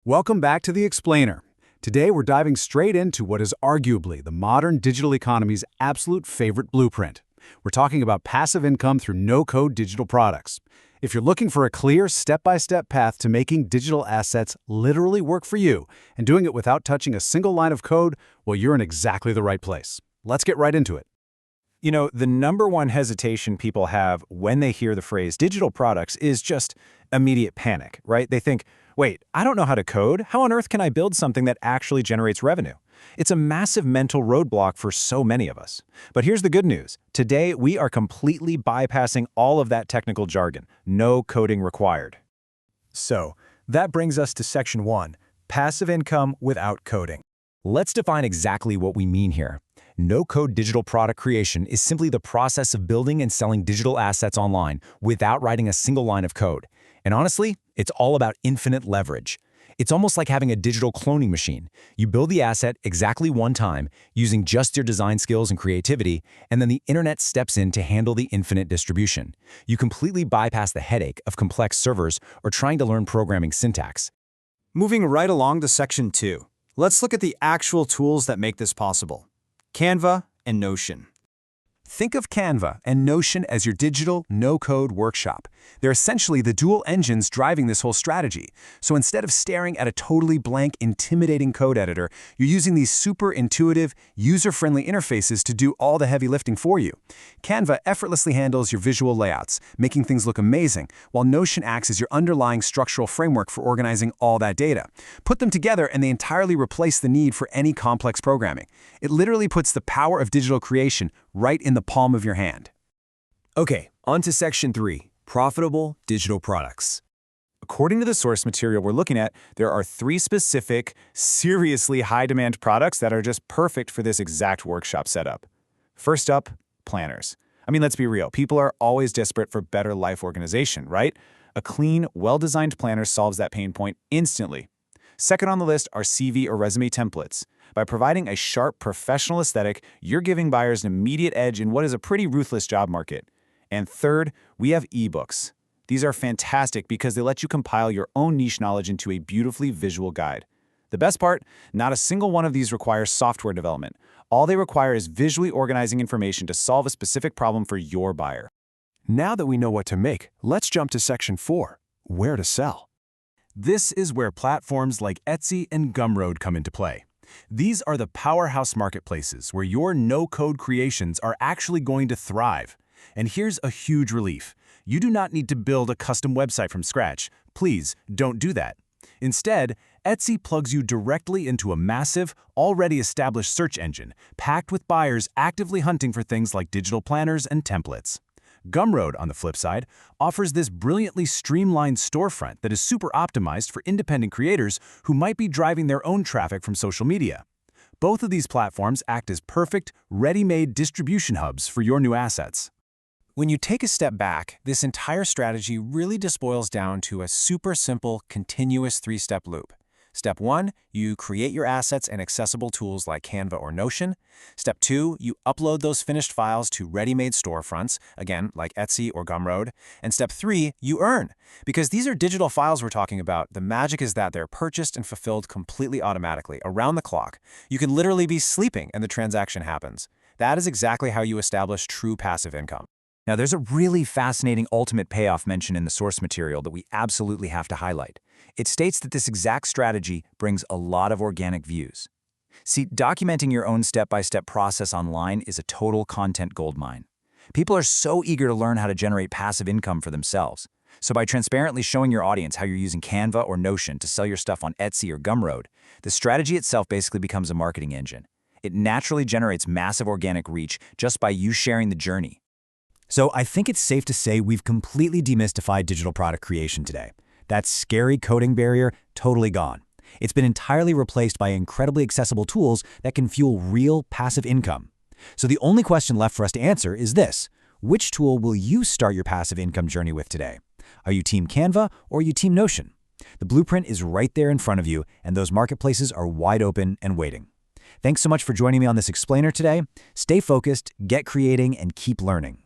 Welcome back to The Explainer. Today we're diving straight into what is arguably the modern digital economy's absolute favorite blueprint. We're talking about passive income through no-code digital products. If you're looking for a clear, step-by-step path to making digital assets literally work for you and doing it without touching a single line of code, well, you're in exactly the right place. Let's get right into it. You know, the number one hesitation people have when they hear the phrase digital products is just immediate panic, right? They think, wait, I don't know how to code. How on earth can I build something that actually generates revenue? It's a massive mental roadblock for so many of us. But here's the good news. Today, we are completely bypassing all of that technical jargon. No coding required. So, that brings us to Section 1, Passive Income Without Coding. Let's define exactly what we mean here. No-code digital product creation is simply the process of building and selling digital assets online without writing a single line of code. And honestly, it's all about infinite leverage. It's almost like having a digital cloning machine. You build the asset exactly one time using just your design skills and creativity, and then the internet steps in to handle the infinite distribution. You completely bypass the headache of complex servers or trying to learn programming syntax. Moving right along to Section 2, let's look at the actual tools that make this possible. Canva and Notion. Think of Canva and Notion as your digital, no-code workshop. They're essentially the dual engines driving this whole strategy. So instead of staring at a totally blank, intimidating code editor, you're using these super intuitive, user-friendly interfaces to do all the heavy lifting for you. Canva effortlessly handles your visual layouts, making things look amazing, while Notion acts as your underlying structural framework for organizing all that data. Put them together and they entirely replace the need for any complex programming. It literally puts the power of digital creation right in the palm of your hand. Okay, on to Section 3, Profitable Digital Products. According to the source material we're looking at, there are 3 specific, seriously high-demand products that are just perfect for this exact workshop setup. First up, planners. I mean, let's be real. People are always desperate for better life organization, right? A clean, well-designed planner solves that pain point instantly. Second on the list are CV or resume templates. By providing a sharp, professional aesthetic, you're giving buyers an immediate edge in what is a pretty ruthless job market. And third, we have ebooks. These are fantastic because they let you compile your own niche knowledge into a beautifully visual guide. The best part, not a single one of these requires software development. All they require is visually organizing information to solve a specific problem for your buyer. Now that we know what to make, let's jump to Section 4, Where to Sell. This is where platforms like Etsy and Gumroad come into play. These are the powerhouse marketplaces where your no-code creations are actually going to thrive. And here's a huge relief. You do not need to build a custom website from scratch. Please don't do that. Instead, Etsy plugs you directly into a massive, already established search engine, packed with buyers actively hunting for things like digital planners and templates. Gumroad, on the flip side, offers this brilliantly streamlined storefront that is super optimized for independent creators who might be driving their own traffic from social media. Both of these platforms act as perfect, ready-made distribution hubs for your new assets. When you take a step back, this entire strategy really just boils down to a super simple, continuous 3-step loop. Step 1, you create your assets in accessible tools like Canva or Notion. Step 2, you upload those finished files to ready-made storefronts, again, like Etsy or Gumroad. And step 3, you earn. Because these are digital files we're talking about, the magic is that they're purchased and fulfilled completely automatically, around the clock. You can literally be sleeping and the transaction happens. That is exactly how you establish true passive income. Now, there's a really fascinating ultimate payoff mentioned in the source material that we absolutely have to highlight. It states that this exact strategy brings a lot of organic views. See, documenting your own step-by-step process online is a total content goldmine. People are so eager to learn how to generate passive income for themselves. So by transparently showing your audience how you're using Canva or Notion to sell your stuff on Etsy or Gumroad, the strategy itself basically becomes a marketing engine. It naturally generates massive organic reach just by you sharing the journey. So I think it's safe to say we've completely demystified digital product creation today. That scary coding barrier, totally gone. It's been entirely replaced by incredibly accessible tools that can fuel real passive income. So the only question left for us to answer is this: which tool will you start your passive income journey with today? Are you Team Canva or are you Team Notion? The blueprint is right there in front of you, and those marketplaces are wide open and waiting. Thanks so much for joining me on this explainer today. Stay focused, get creating, and keep learning.